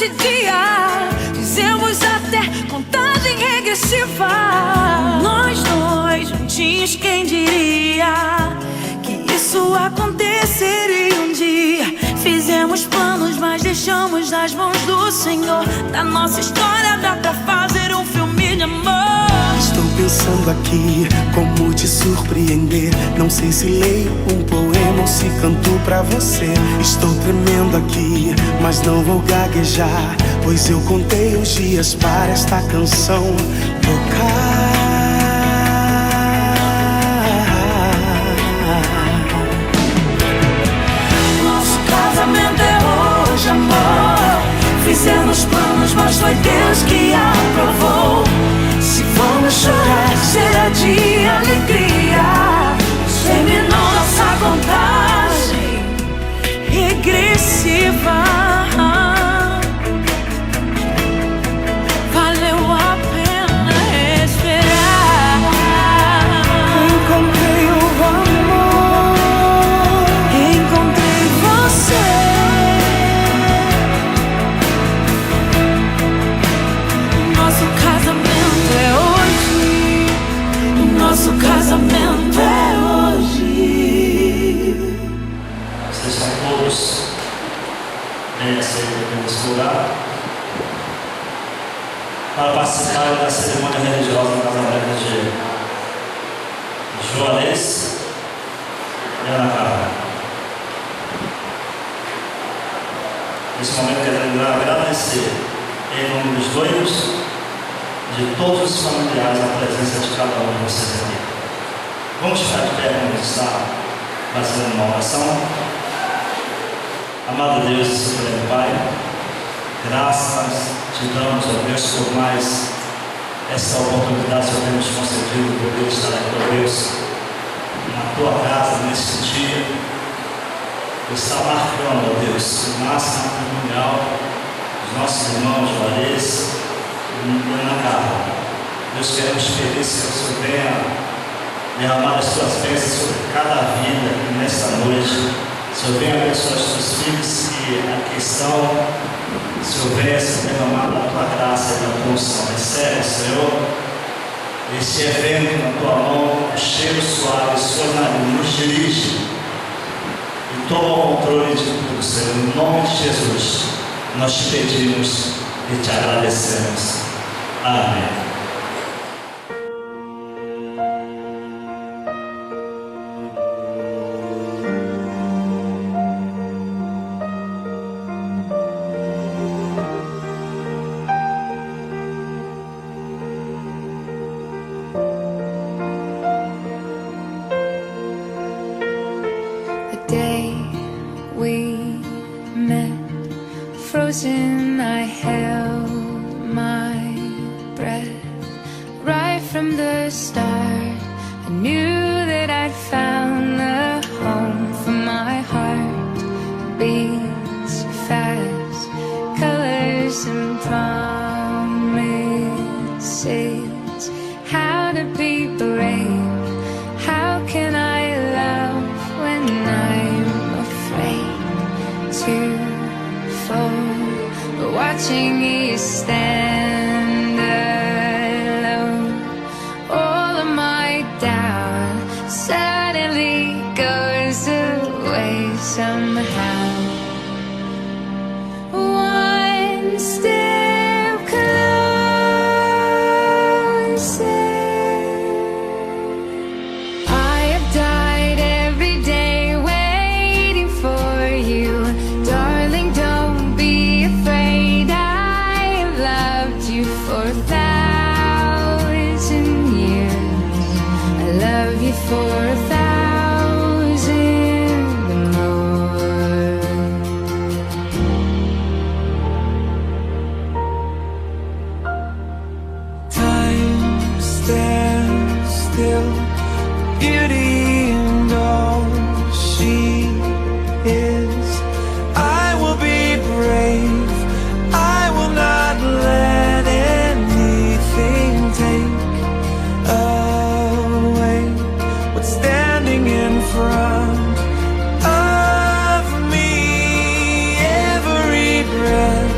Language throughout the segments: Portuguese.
de dia, fizemos até contagem regressiva. Nós dois juntinhos, quem diria que isso aconteceria um dia? Fizemos planos, mas deixamos nas mãos do Senhor. Da nossa história dá pra fazer um filme de amor. Estou pensando aqui como te surpreender. Não sei se leio um poema ou se canto pra você. Estou tremendo aqui, mas não vou gaguejar, pois eu contei os dias para esta canção tocar. Nosso casamento é hoje, amor. Fizemos planos, mas foi Deus que aprovou. Se vamos chorar, será de alegria. Terminou nossa contagem regressiva. Valeu a pena esperar. Encontrei o amor, Encontrei você. Nosso casamento é hoje. Nosso casamento é hoje. Vocês são todos bem aceitos nesse lugar para participar da cerimônia religiosa do casamento de Juarez e Ana Carla. Nesse momento quero agradecer em nome dos noivos, de todos os familiares, a presença de cada um de vocês aqui. Vamos ficar de pé quando está fazendo uma oração. Amado Deus e Supremo Pai, graças te damos, ó Deus, por mais essa oportunidade que o Senhor tem nos concedido de poder estar aqui, ó Deus, na tua casa neste dia. Está marcando, ó Deus, o máximo patrimonial dos nossos irmãos Juarez e Ana Carla. Deus, queremos pedir, Senhor, que o Senhor venha derramar as tuas bênçãos sobre cada vida nesta noite. Senhor, venha abençoar os teus filhos que aqui estão. Senhor, venha se derramar da tua graça e da tua unção. Recebe, Senhor, este evento na tua mão, cheiro suave, Senhor, nos dirige e toma o controle de tudo, Senhor. Em nome de Jesus, nós te pedimos e te agradecemos. Amém. Frozen, I held my breath. Right from the start, I knew that I'd found the home for my heart. Beats fast, colors and promises. How to be brave, how can I love when I'm afraid to fall? But watching you stand alone, all of my doubt suddenly goes away somehow. One step closer. I have died every day waiting for you, darling. Don't be afraid. I have loved you for 1,000 years. I love you for 1,000 more. time stands still, beauty and all she is. I will be brave, I will not let anything take away what's standing in front of me. Every breath,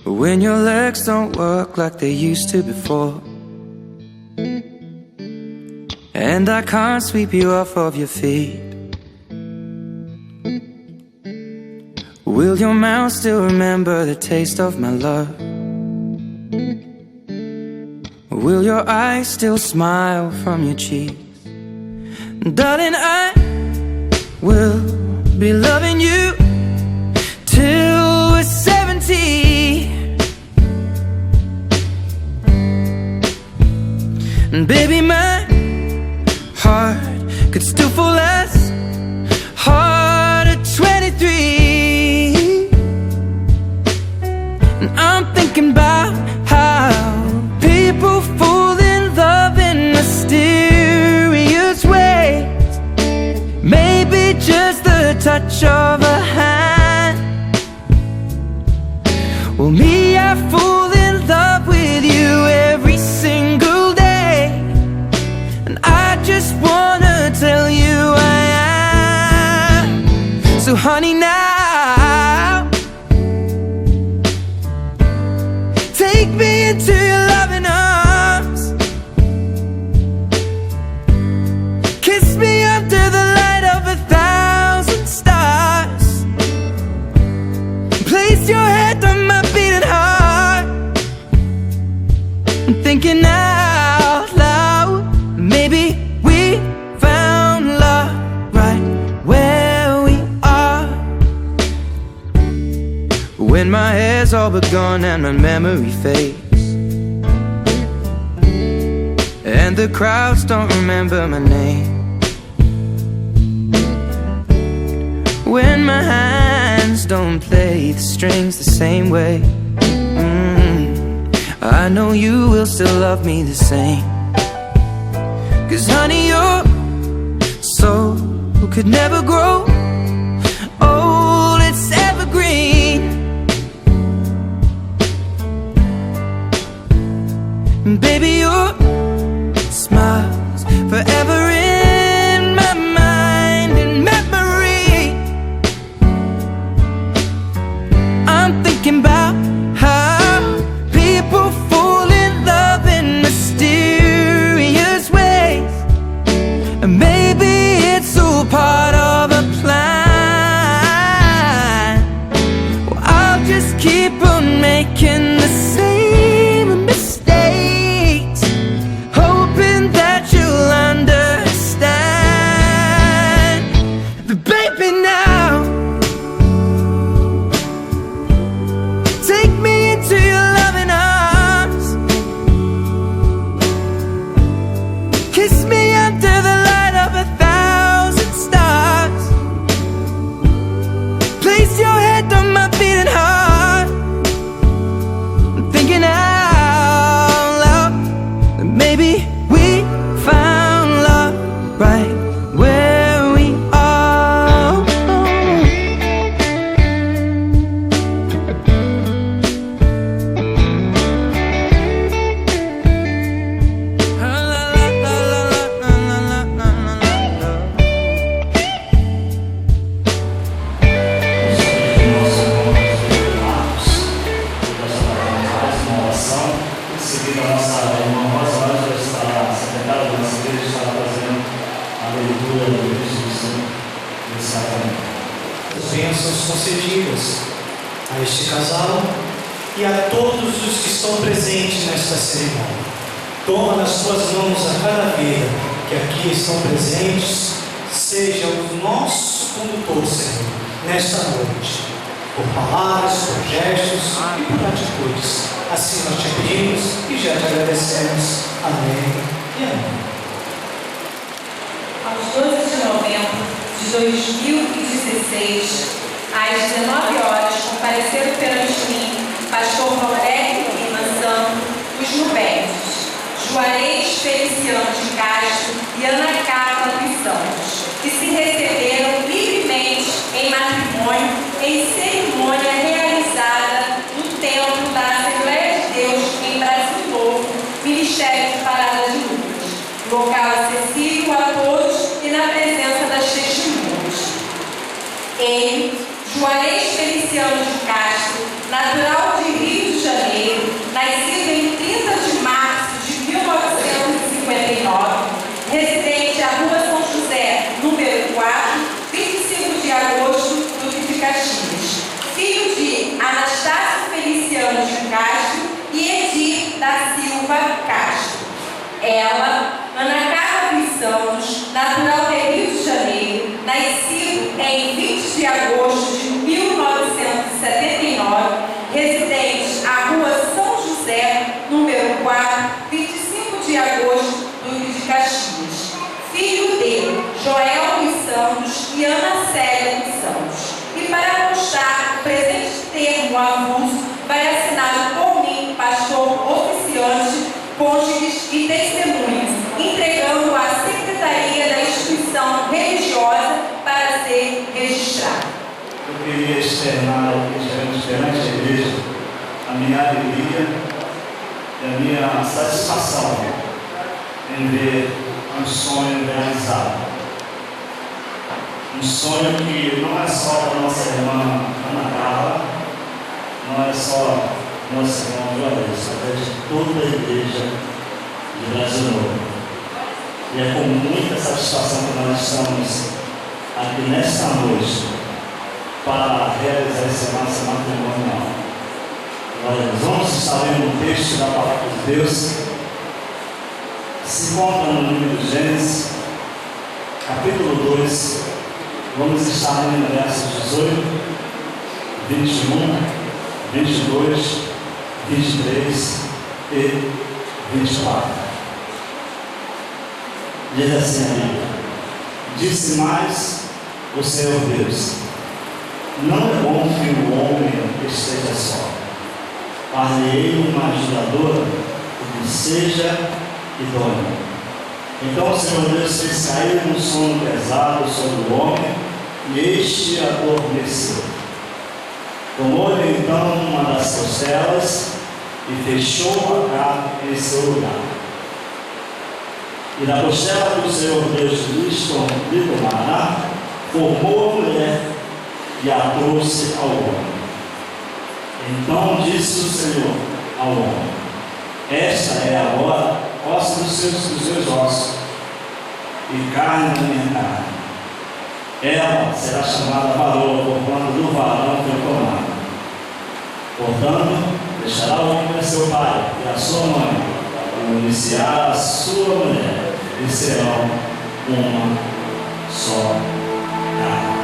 when your legs don't work like they used to before, and I can't sweep you off of your feet. Will your mouth still remember the taste of my love? Will your eyes still smile from your cheeks? Darling, I will be loving you till we're 70. And baby, my heart could still fall as hard at 23. And I'm thinking about how people fall in love in mysterious ways. Maybe just the touch of a hand. Well, me, I fall in love with you every single day, and I just wanna tell you I am. So honey, now take me into your loving arms. Kiss me under the light of 1,000 stars. Place your head on my beating heart. I'm thinking out loud, maybe we found love right where we are. When my hair's all but gone and my memory fades, and the crowds don't remember my name, when my hands don't play the strings the same way, I know you will still love me the same. 'Cause honey, your soul could never grow old, it's evergreen. And baby, your smile's forever in my mind and memory. I'm thinking about how people fall in love in mysterious ways, and maybe it's all part of a plan. Well, I'll just keep on making the same mistakes, hoping that you'll understand. But baby, now take me into your loving arms. Kiss me under the light of 1,000 stars. Place your head on my beating heart. I'm thinking out loud that maybe we found love right where we are. Em seguida, a nossa irmã Rosa Ângela, secretária da nossa igreja, estará fazendo a leitura do registro desse sacramento. As bênçãos concedidas a este casal e a todos os que estão presentes nesta cerimônia. Toma nas tuas mãos a cada vida que aqui estão presentes, seja o nosso condutor, Senhor, nesta noite, por palavras, por gestos e por atitudes. Assim nós te pedimos e já te agradecemos. Amém e amém. Aos 12 de novembro de 2016, às 19 horas, compareceram perante mim pastor Roberto Lima Santo, os Nubenses, Juarez Feliciano de Castro e Ana Carla dos Santos, que se receberam livremente em matrimônio em cerimônia realizada no templo da Assembleia de Deus em Brasil Novo, Ministério de Parada de Lucas, local acessível a todos e na presença das testemunhas. Ele, Juarez Feliciano de Castro, natural de Rio de Ela, Ana Carla dos Santos, natural de Rio de Janeiro, nascido em 20 de agosto de 1979, residente à Rua São José, número 4, 25 de agosto, Duque de Caxias. Filho de Joel dos Santos e Ana Célia dos Santos. E para constar o presente termo avulso, vai assinado por mim, pastor oficiante, cônjuges e testemunhas, entregando à Secretaria da Instituição Religiosa para ser registrado. Eu queria externar perante a igreja a minha alegria e a minha satisfação em ver um sonho realizado. Um sonho que não é só da nossa irmã Ana Carla, não é só nosso irmão Juarez, mas de toda a igreja de Brasil Novo. E é com muita satisfação que nós estamos aqui nesta noite para realizar esse nosso matrimonial. Nós vamos estar lendo o texto da palavra de Deus, se encontra no livro de Gênesis, capítulo 2, vamos estar lendo versos 18, 21, 22, 23 e 24. Diz assim a Bíblia: disse mais o Senhor Deus: não é bom que o homem esteja só. Far-lhe-ei uma ajudadora que seja idônea. Então o Senhor Deus fez cair um sono pesado sobre o homem, e este adormeceu. Tomou-lhe então uma das costelas e fechou a carne em seu lugar. E da costela que o Senhor Deus lhe tomará, formou a mulher e a trouxe ao homem. Então disse o Senhor ao homem: esta é agora osso dos seus ossos e carne da minha carne. Ela será chamada varoa, porquanto do varão foi tomada. Portanto, deixará o homem a seu pai e a sua mãe, e unir-se-á a sua mulher, e serão uma só carne.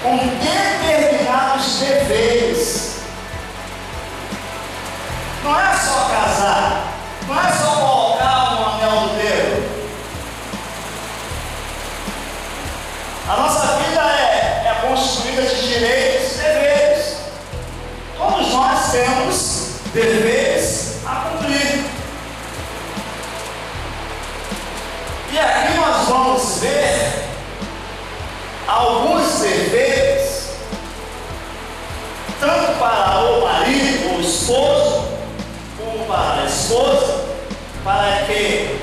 com determinados deveres. Não é só casar, não é só colocar um anel no dedo. A nossa vida é construída de direitos e deveres. Todos nós temos deveres a cumprir. E aqui nós vamos ver alguns deveres, tanto para o marido ou o esposo, como para a esposa, para que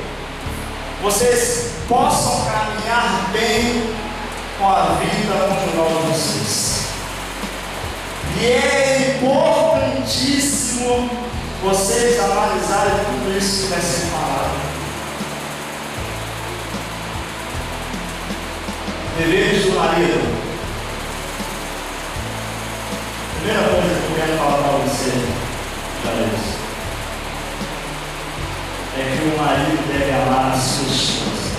vocês possam caminhar bem com a vida conjugal de vocês. E é importantíssimo vocês analisarem tudo isso que vai ser falado. Deveres do marido. Primeira coisa que eu quero falar para você, Jaleus, é que o marido deve amar a sua esposa.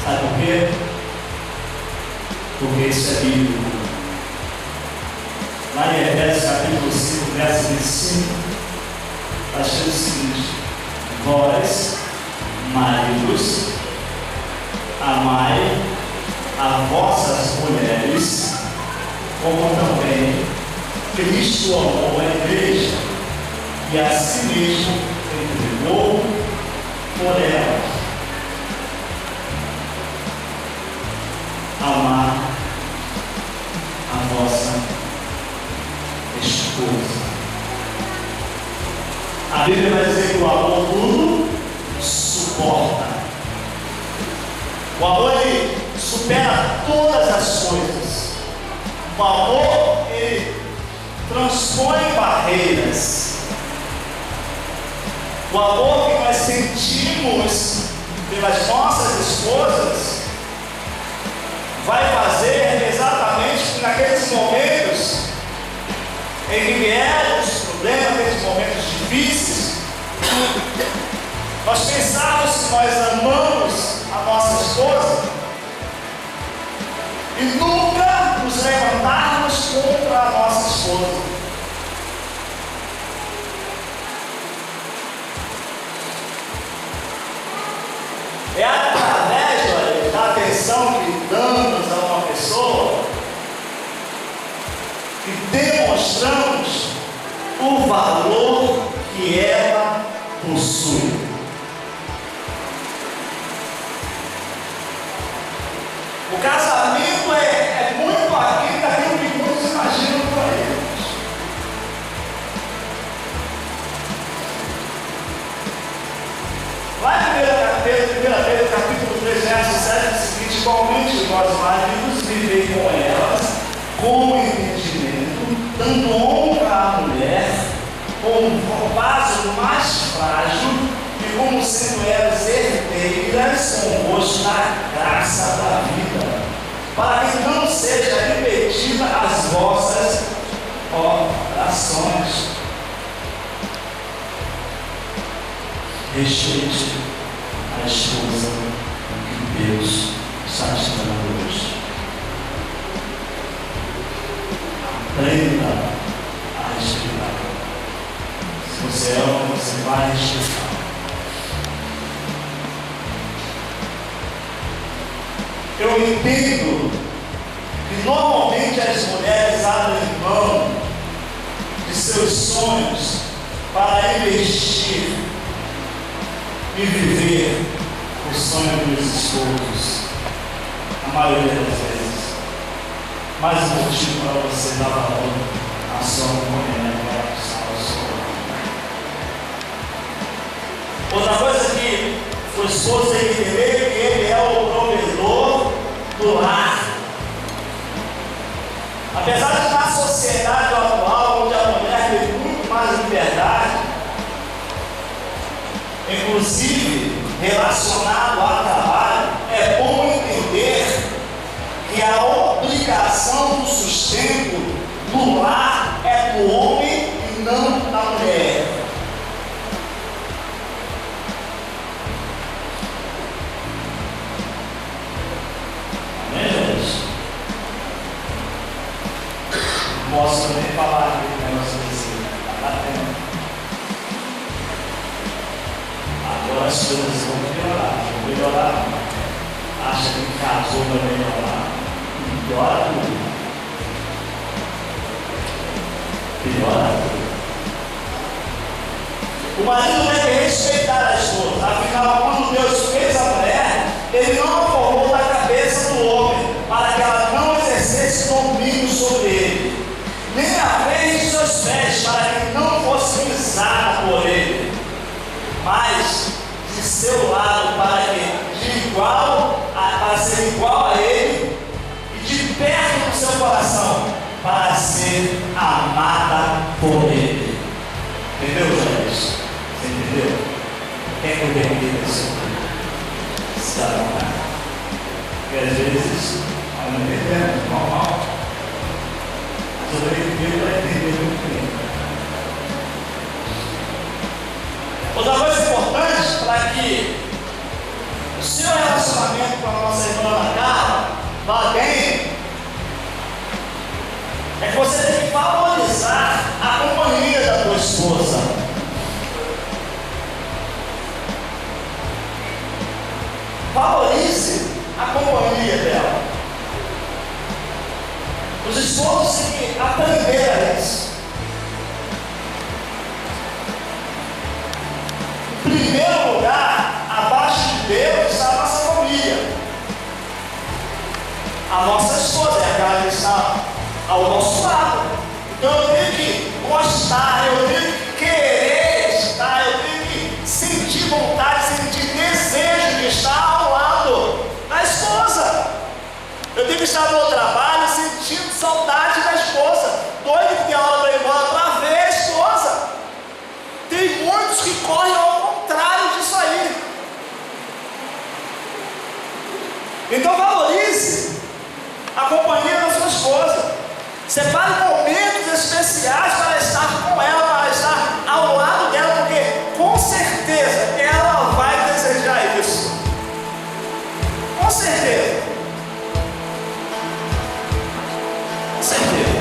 Sabe por quê? Porque isso é bíblico. Lá em Efésios capítulo 5, verso 25, está escrito o seguinte: vós, maridos, amai as vossas mulheres, como também Cristo amou a igreja e a si mesmo entregou por ela. Amar a vossa esposa. A Bíblia vai dizer que o amor tudo suporta. O amor, ele supera todas as coisas. O amor, ele transpõe barreiras. O amor que nós sentimos pelas nossas esposas vai fazer exatamente que naqueles momentos em que vieram os problemas, naqueles momentos difíceis, nós pensamos que nós amamos a nossa esposa e nunca nos levantarmos contra a nossa esposa. É através da atenção que damos a uma pessoa que demonstramos o valor que ela possui. O casamento é muito aquém daquilo que muitos imaginam para eles. Lá em 1 Pedro, capítulo 3, verso 7, é o seguinte: igualmente vós, maridos, vivei com elas, com entendimento, dando honra à mulher, como um vaso mais frágil, e como sendo elas herdeiras convosco na graça da vida, para que não seja repetida as vossas orações. Respeite a esposa que Deus está te dando hoje. Aprenda a respeitar. Se você ama, você vai respeitar. Eu entendo que normalmente as mulheres abrem mão de seus sonhos para investir e viver o sonho dos esposos, a maioria das vezes. Mais um motivo para você dar valor à sua mulher, ao seu. Outra coisa que o esposo tem que entender é que ele é o provedor do lar. Apesar de na sociedade atual, onde a mulher tem muito mais liberdade, inclusive relacionado ao trabalho, é bom entender que a obrigação do sustento do lar é do homem e não da mulher. Amém, gente? Posso também falar aqui com negócio desse, tá batendo. Agora as coisas vão melhorar. Acha que casou vai melhorar. Piora tudo. Piora tudo. O marido deve respeitar a esposa. Afinal, quando Deus fez a mulher, Ele não a formou da cabeça do homem, para que ela não exercesse domínio sobre ele, nem a frente de seus pés, para que não fosse pisada por ele. mais de seu lado para ser igual a Ele, e de perto do seu coração para ser amada por Ele. Entendeu, Jonas? Você entendeu? Quem é que eu permito isso? Se dá vontade. Porque às vezes, eu não entendo, normal. Mas eu tenho que ver para entender muito bem. Outra coisa importante para que o seu relacionamento com a nossa irmã Carla vá bem é que você tem que valorizar a companhia da tua esposa. Valorize a companhia dela. Os esposos têm que aprender a isso. Em primeiro lugar, abaixo de Deus está a nossa família. A nossa esposa é aquela que está ao nosso lado. Então eu tenho que gostar, eu tenho que querer estar, eu tenho que sentir vontade, sentir desejo de estar ao lado da esposa. Eu tenho que estar no meu trabalho sentindo saudade da esposa, doido que tem hora para ir embora para ver a esposa. Tem muitos que correm ao contrário disso aí. Então valorize a companhia da sua esposa. Separe momentos especiais para estar com ela, para estar ao lado dela, porque com certeza ela vai desejar isso. Com certeza. Com certeza.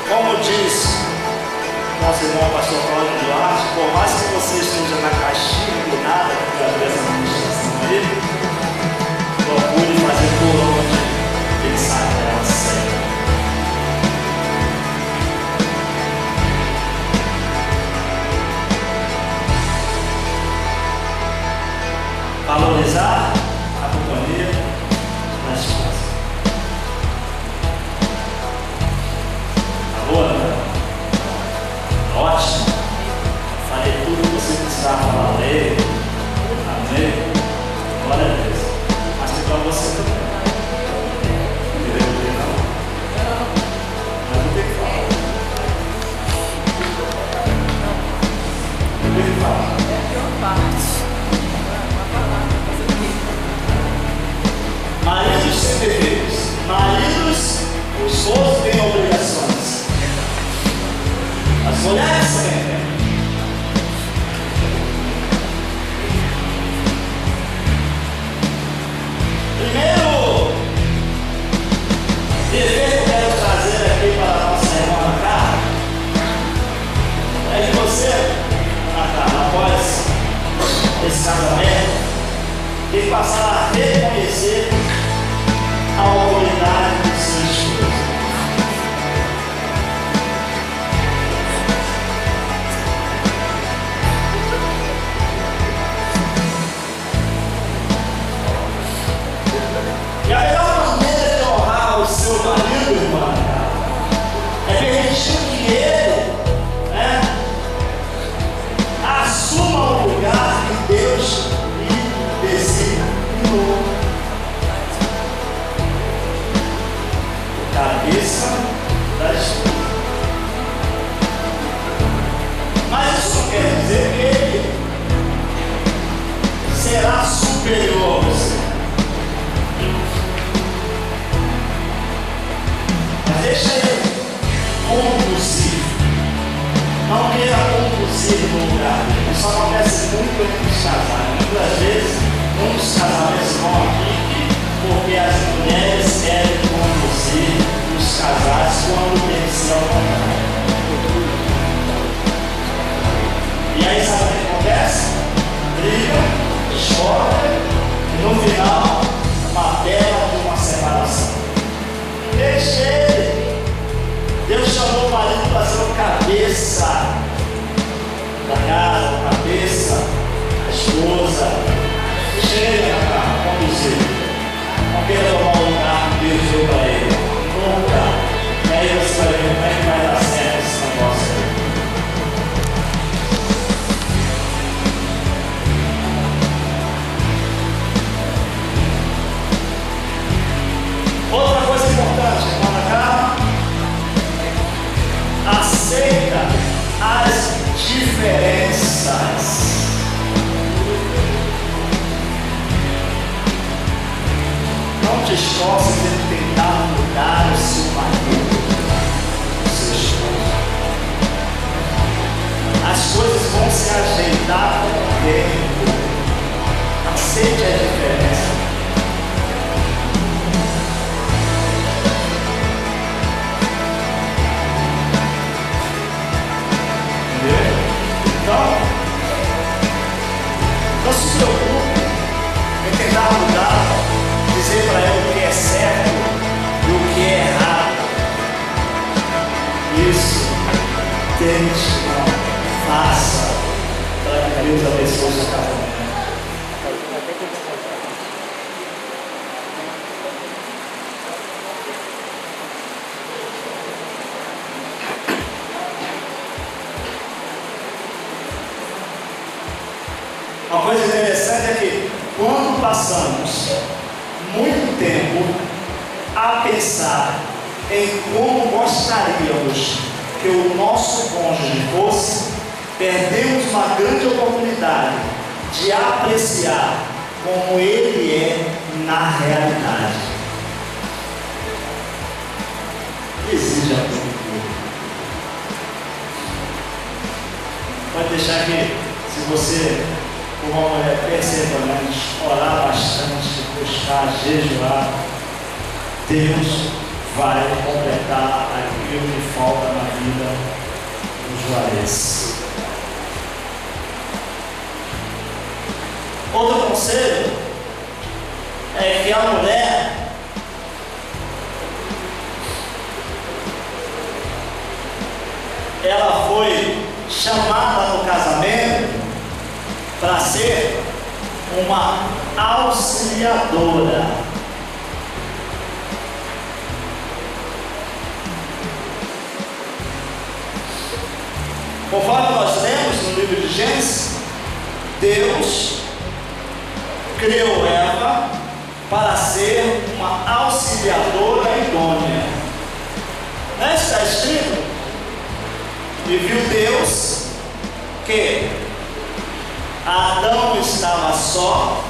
Como disse nosso irmão pastor Cláudio Duarte, por mais que você esteja na caixinha do nada, que é essa administração aí, procure fazer por onde ele sabe dela sempre. Valorizar a companhia da esposa. Tá boa, né? Ótimo. Falei tudo que você precisava falar. Amém. Amém. Glória a Deus. Mas tem para você também. Entendeu? Não. Mas não tem que falar. Não tem que falar. É a pior parte. Maridos têm deveres. Maridos, o esposo tem obrigações. As mulheres também têm. Primeiro dever que eu quero trazer aqui para a nossa irmã Ana Carla é que você, Ana Carla, após esse casamento, tem que passar a reconhecer a autoridade do seu esposo. E a melhor maneira de honrar o seu marido, irmã, é permitir que ele, assuma o lugar que Deus lhe designou. O cabeça da esposa. Mas isso não quer dizer que ele será superior a você. Deixa ele conduzir. Não queira conduzir no lugar. Isso acontece muito entre os casais. Muitas vezes, muitos casamentos vão aqui porque as mulheres querem conduzir os casais quando tem que ser ao contrário. E aí sabe o que acontece? Briga, chora e no final uma bela de uma separação. Deixe ele. Deus chamou o marido para ser o cabeça da casa, o cabeça da esposa. Deixe ele conduzir. Não queira tomar o lugar que Deus deu para ele. Nunca. E aí você vai ver como é que vai dar certo esse dispostas em tentar mudar o seu marido, o seu esposo. As coisas vão se ajeitar com o tempo. Aceite a diferença. Entendeu? Então, não se preocupe em tentar mudar, dizer para ele o que é certo e o que é errado. Isso, tente, não faça, para que Deus abençoe o seu casamento. Uma coisa interessante é que quando passamos muito tempo a pensar em como gostaríamos que o nosso cônjuge fosse, perdemos uma grande oportunidade de apreciar como ele é na realidade. Exige a cultura. Pode deixar que, se você, como uma mulher perseverante, orar bastante, buscar, jejuar, Deus vai completar aquilo que falta na vida dos juarez. Outro conselho é que a mulher ela foi chamada no casamento para ser uma auxiliadora. Conforme nós lemos no livro de Gênesis, Deus criou Eva para ser uma auxiliadora idônea. Não está escrito? E viu Deus que Adão estava só,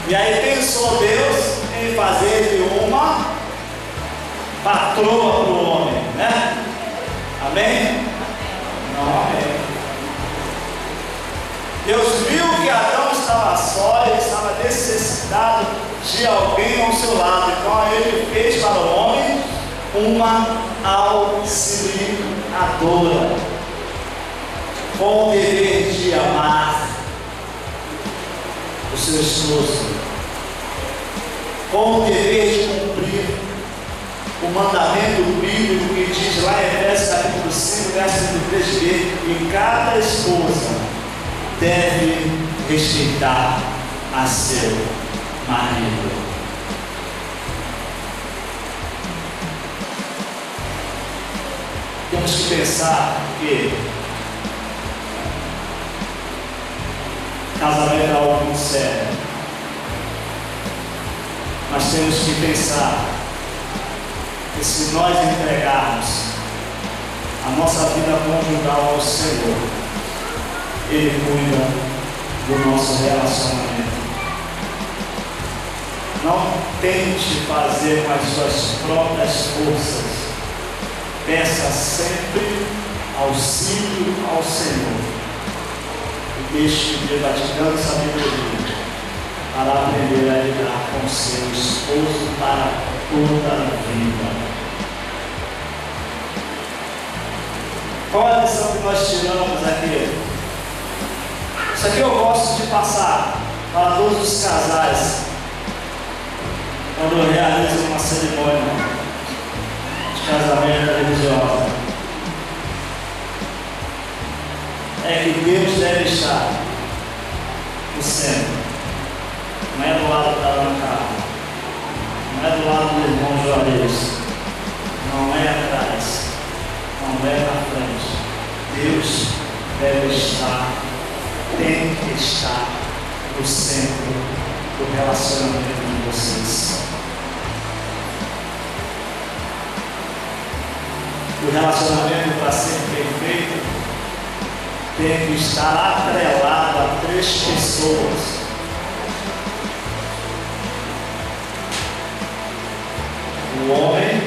e aí pensou Deus em fazer de uma patroa para o homem, né? Amém? Não, amém. Deus viu que Adão estava só, ele estava necessitado de alguém ao seu lado, então ele fez para o homem uma auxiliadora, com o dever de amar o seu esposo, com o dever de cumprir o mandamento bíblico que diz lá em Efésios capítulo 5, verso 33b, que cada esposa deve respeitar a seu marido. Temos que pensar que casamento é algo muito sério. Mas temos que pensar que se nós entregarmos a nossa vida conjugal ao Senhor, Ele cuida do nosso relacionamento. Não tente fazer com as suas próprias forças. Peça sempre auxílio ao Senhor. E deixe que Deus vai te dando sabedoria para aprender a lidar com seu esposo para toda a vida. Qual é a lição que nós tiramos aqui? Isso aqui eu gosto de passar para todos os casais quando eu realizo uma cerimônia de casamento religiosa. É que Deus deve estar no centro. Não é do lado da Ana Carla, não é do lado do irmão Juarez, não é atrás, não é na frente. Deus deve estar, tem que estar no centro do relacionamento de vocês. O relacionamento, para ser perfeito, tem que estar atrelado a 3 pessoas. o homem,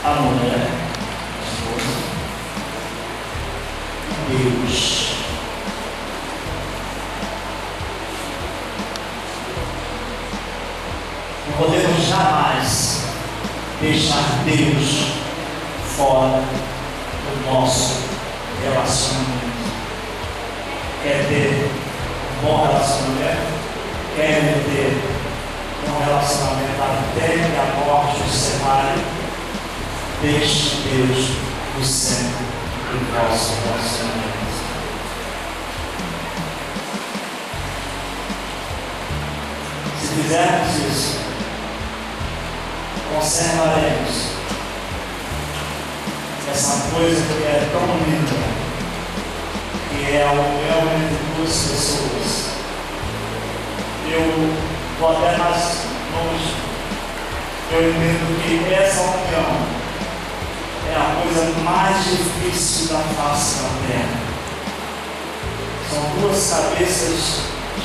a mulher, a esposa, Deus. Não podemos jamais deixar Deus fora do nosso relacionamento. Quer ter um bom relacionamento? Quer ter um relacionamento até que a morte os separe? Deixe Deus no centro do nosso relacionamento. Se fizermos isso, conservaremos essa coisa que é tão linda, que é a união entre duas pessoas. Eu vou até mais longe. Eu entendo que essa união é a coisa mais difícil da face da terra. São duas cabeças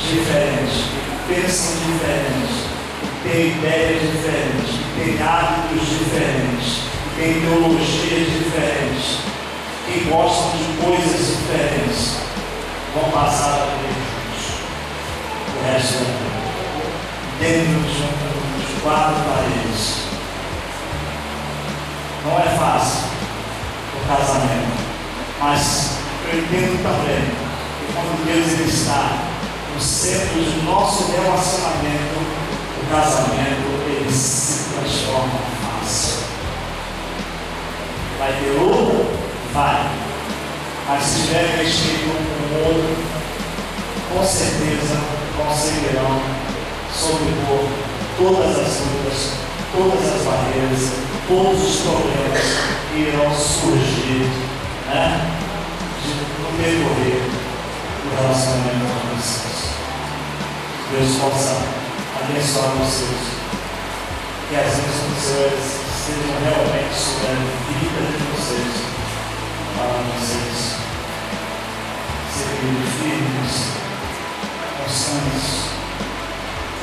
diferentes, que pensam diferentes, que têm ideias diferentes, que têm hábitos diferentes, que têm ideologias diferentes, que gostam de coisas diferentes, vão passar a viver juntos o resto da vida, dentro de 4 paredes. Não é fácil o casamento, mas eu entendo também que quando Deus ele está no centro do nosso relacionamento, o casamento ele se transforma fácil. Vai ter luta? Vai. Mas se tiver mexendo um com o outro, com certeza conseguirão sobrepor todas as lutas, todas as barreiras, todos os problemas que irão surgir, né, no decorrer do relacionamento com vocês. Deus possa abençoar vocês, que as bênçãos sejam realmente sobre a vida de vocês, para vocês serem firmes, constantes,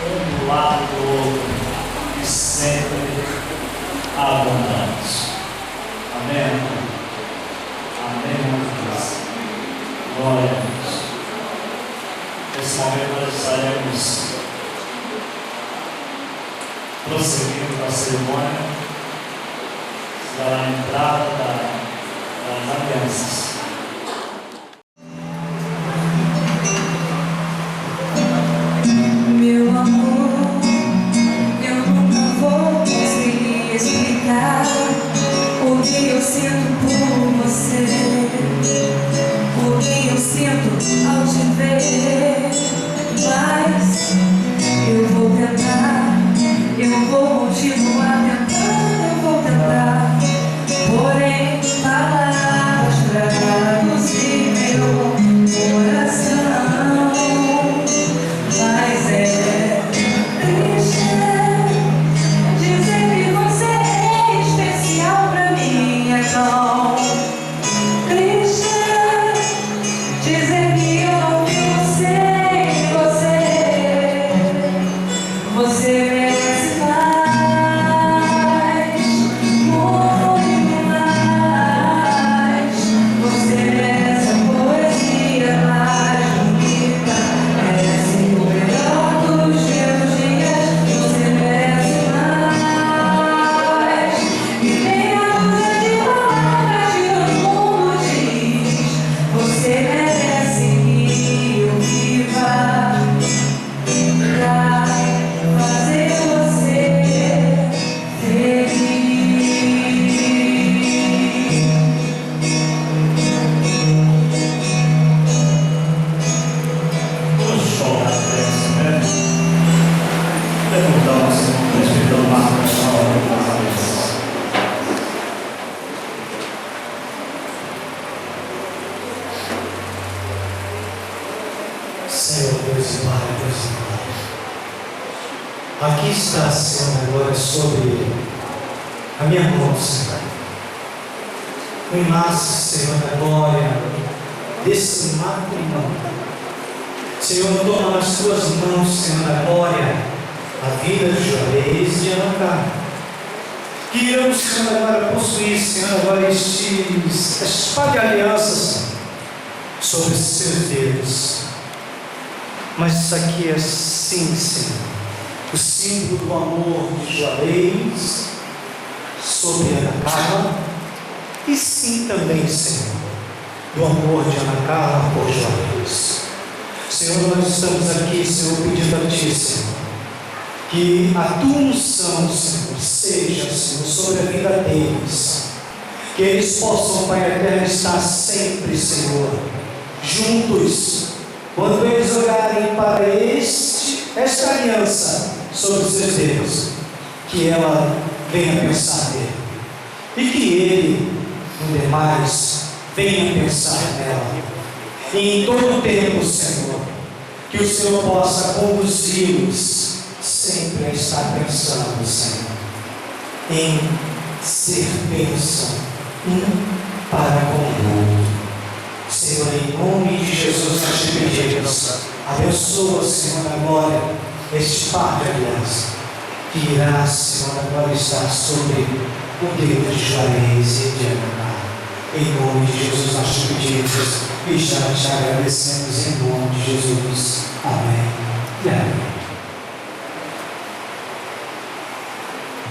um do lado do outro e sempre abundantes. Amém? Amém. Glória a Deus. Nesse momento nós estaremos prosseguindo com a cerimônia. Será a entrada das alianças. Meu amor, eu nunca vou conseguir explicar o que eu sinto por você, o que eu sinto ao te ver. Mas eu vou tentar, eu vou continuar tentando, eu vou tentar. Porém, palavras pra traduzir meu coração. Mas é triste dizer que você é especial pra mim, é tão triste dizer que eu não vivo sem você. Você merece mais, muito mais. Você merece a poesia mais bonita, merece o melhor dos meus dias. Você merece mais, e nem a dúzia de palavras que o mundo diz. Você merece que eu viva pra fazer você feliz. Vamos chorar né? Levantar o nosso nome, respeitando mais a história das alianças. Senhor Deus e Pai, Deus e Pai, aqui está, Senhor, agora sobre a minha mão, Senhor. O enlace, Senhor, da glória desse matrimônio. Senhor, toma nas tuas mãos, Senhor, da glória, a vida de Juarez e de Ana Carla. Que iremos, Senhor, agora possuir, Senhor, agora esta espada de alianças sobre esses seus dedos. Mas isso aqui é sim, Senhor, o símbolo do amor de Juarez sobre Ana Carla, e sim também, Senhor, do amor de Ana Carla por Juarez. Senhor, nós estamos aqui, Senhor, pedindo a Ti, Senhor, que a Tua unção, Senhor, seja, Senhor, sobre a vida deles, que eles possam, Pai eterno, estar sempre, Senhor, juntos, quando eles olharem para esta aliança sobre os seus dedos, que ela venha pensar nele, e que ele, no demais, venha pensar nela, e em todo o tempo, Senhor, que o Senhor possa conduzi-los sempre a estar pensando, Senhor, em ser bênção um para com o outro. Senhor, em nome de Jesus nós te pedimos, abençoa, Senhor, agora este par de aliança, que irá, Senhor, agora estar sobre o dedo de Juarez e de Ana Carla. Em nome de Jesus nós te pedimos e já te agradecemos em nome de Jesus. Amém e amém.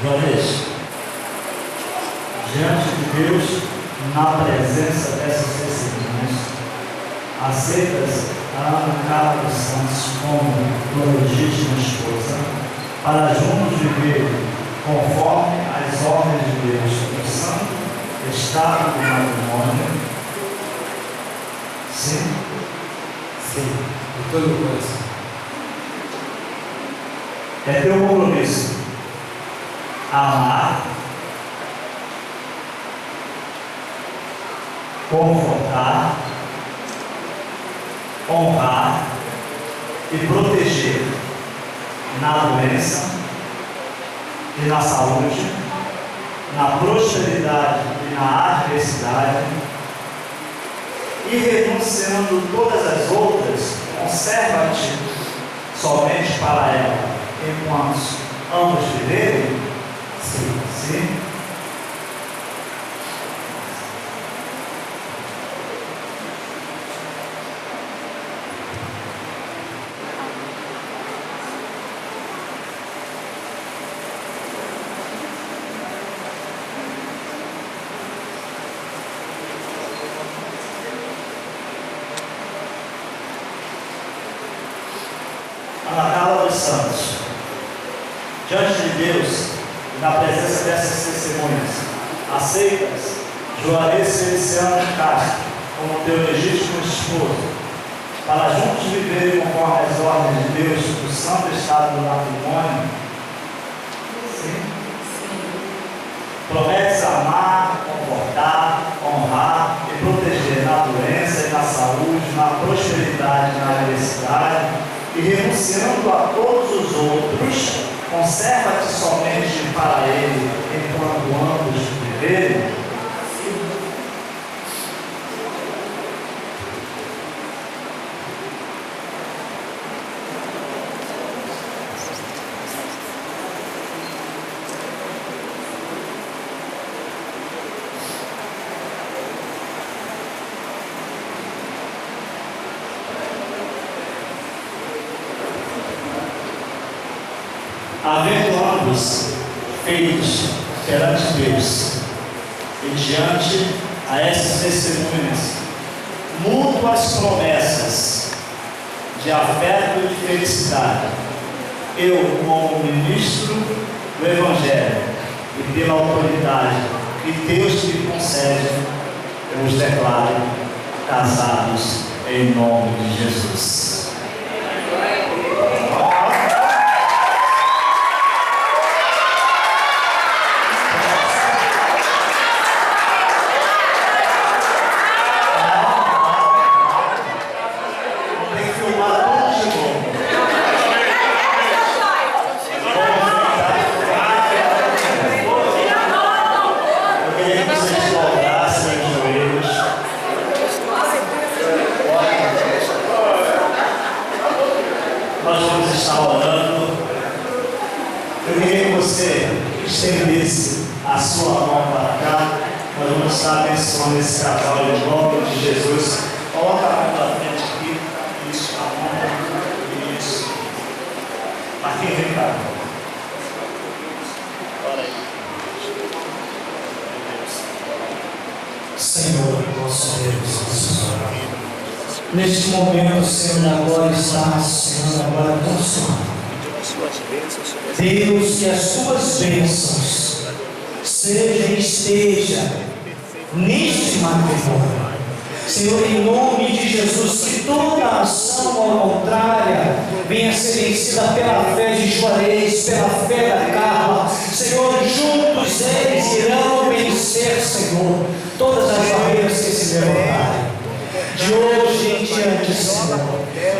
Juarez, diante de Deus, na presença dessas testemunhas, aceitas a Ana Carla dos Santos como tua legítima esposa, para juntos viver conforme as ordens de Deus no santo estado do matrimônio? Sim? Sim, de todo o coração. É teu compromisso amar, confortar, honrar e proteger na doença e na saúde, na prosperidade e na adversidade, e renunciando todas as outras, conserva-te somente para ela, enquanto ambos viverem? Sim. Sim. Ana Carla dos Santos, diante de Deus e na presença dessas testemunhas, aceitas Juarez Feliciano Castro como teu legítimo esposo, para juntos viverem conforme as ordens de Deus do santo estado do matrimônio? Sim. Prometes amar, confortar, honrar e proteger na doença e na saúde, na prosperidade e na adversidade, e renunciando a todos os outros, conserva-te somente para ele, enquanto ambos viverem? Havendo ambos feitos perante Deus e diante a essas testemunhas mútuas promessas de afeto e de felicidade, eu, como ministro do Evangelho e pela autoridade que Deus me concede, eu os declaro casados em nome de Jesus. você estendesse a sua mão para cá, nós vamos estar abençoando esse casal em nome de Jesus. Coloca a mão para frente aqui. Isso, a mão. Isso. Marquinhos, vem cá. Olha aí. Senhor, nosso Deus, neste momento, Senhor, da glória está, Senhor, da glória consumada. Deus, que as tuas bênçãos seja e esteja neste matrimônio. Senhor, em nome de Jesus, que toda ação ao contrária venha a ser vencida pela fé de Juarez, pela fé da Carla. Senhor, juntos eles irão vencer, Senhor, todas as barreiras que se levantarem. De hoje em diante, Senhor,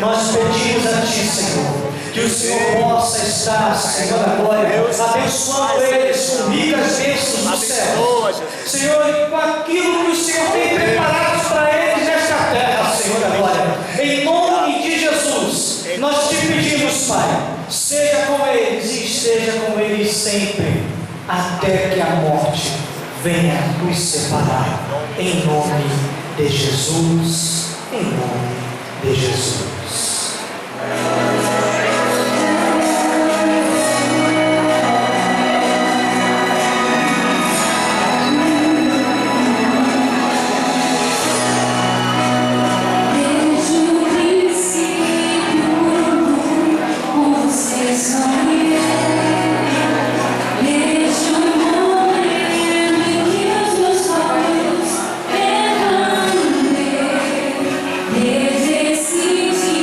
nós pedimos a Ti, Senhor, que o Senhor possa estar, Senhor, agora, abençoando eles com ricas bênçãos do céu. Senhor, com aquilo que o Senhor tem preparado para eles nesta terra, Senhor, agora. Em nome de Jesus, nós Te pedimos, Pai, seja com eles e esteja com eles sempre, até que a morte venha nos separar. Em nome de Jesus, em nome de Jesus. Desde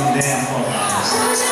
them for us.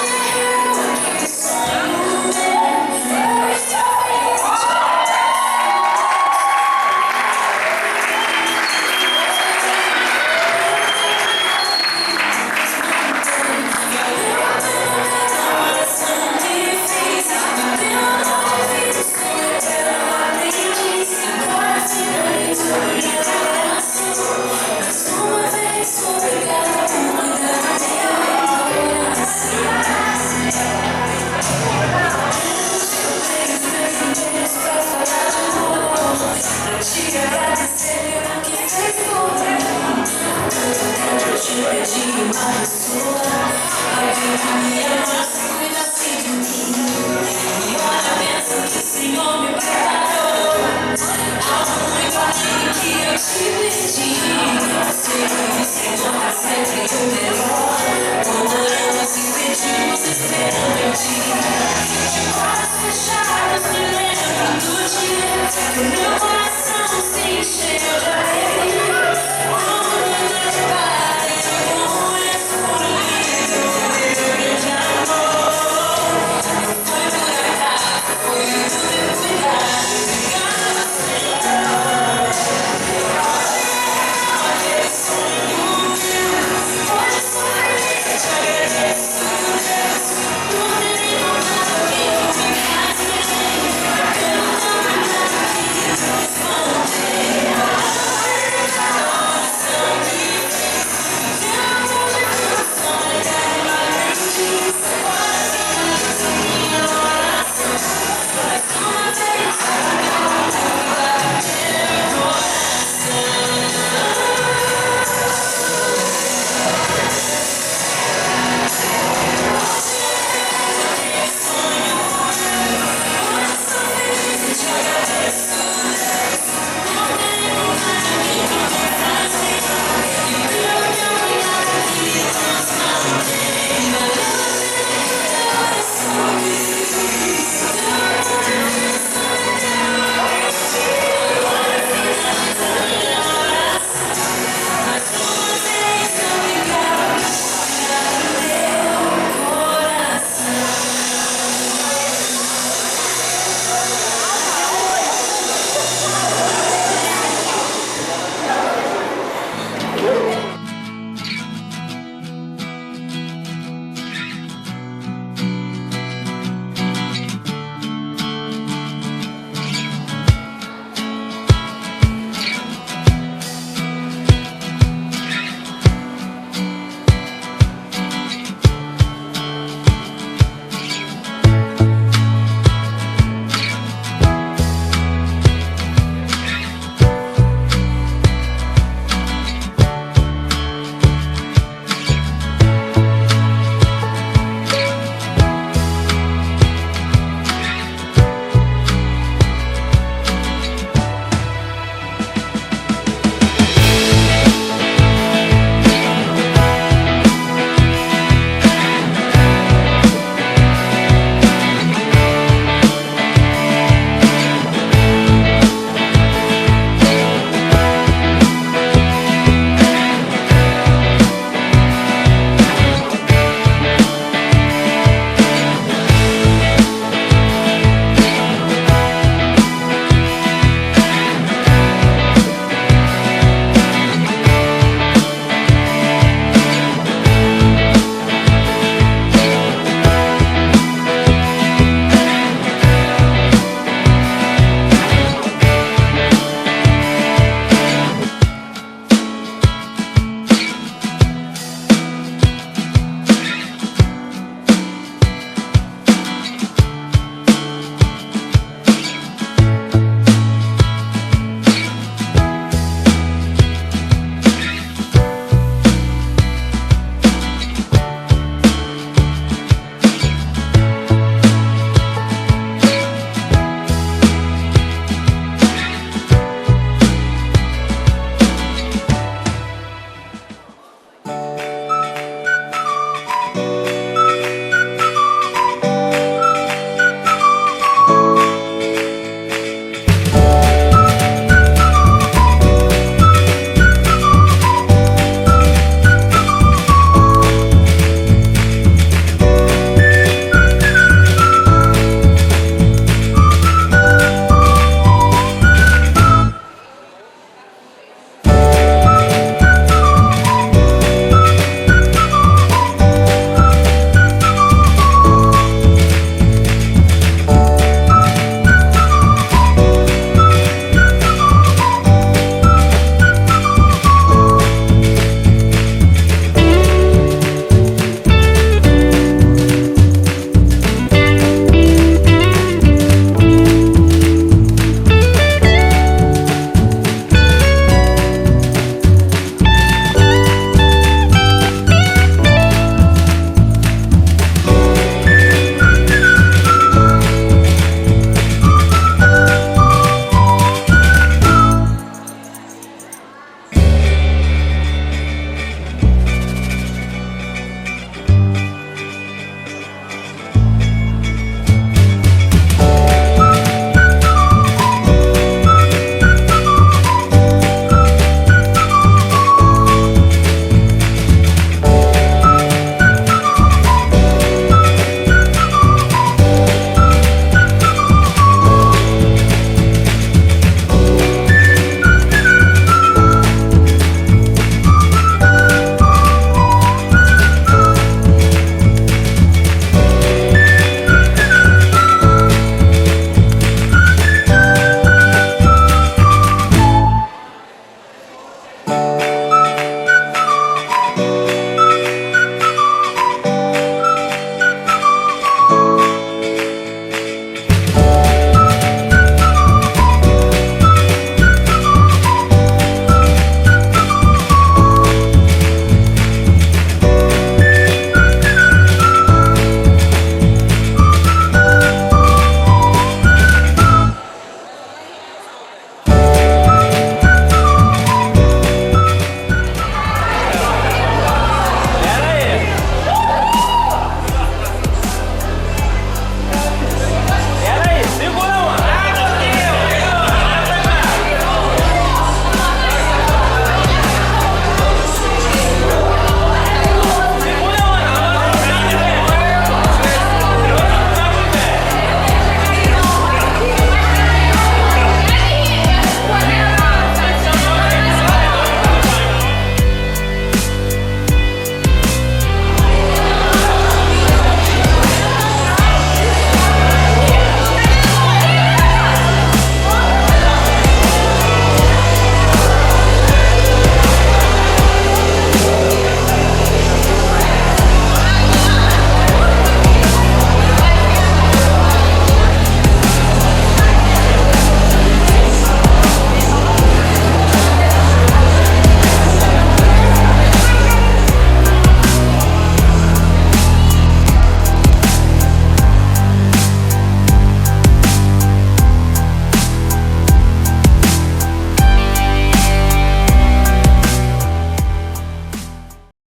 Sempre o melhor.